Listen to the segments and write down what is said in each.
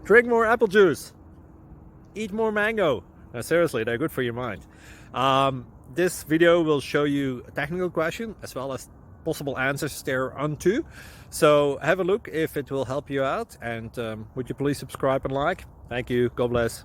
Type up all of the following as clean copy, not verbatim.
Drink more apple juice. Eat more mango. Now, seriously, they're good for your mind. This video will show you a technical question as well as possible answers thereunto. So have a look if it will help you out, and would you please subscribe and like? Thank you. God bless.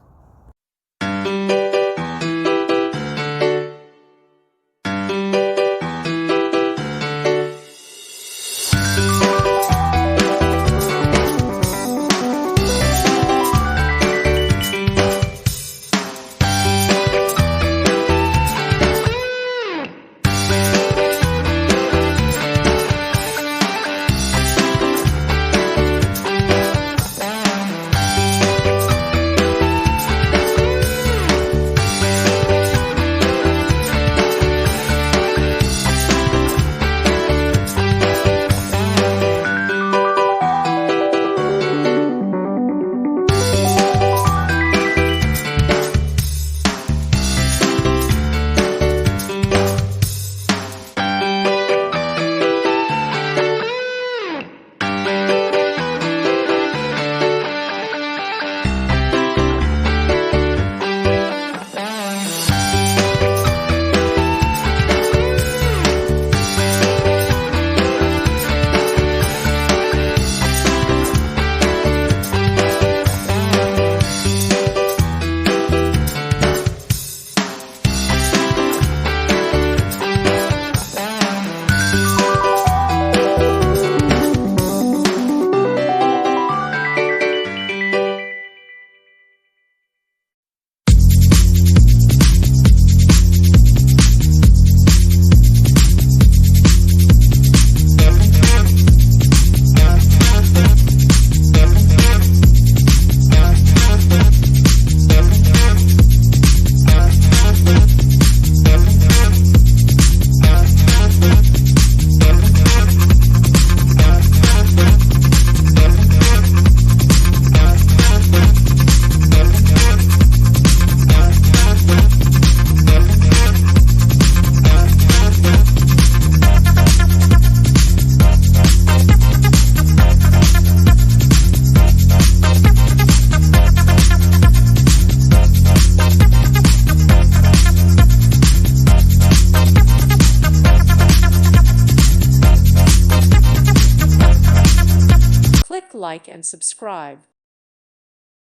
Click like and subscribe.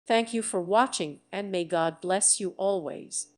Thank you for watching, and may God bless you always.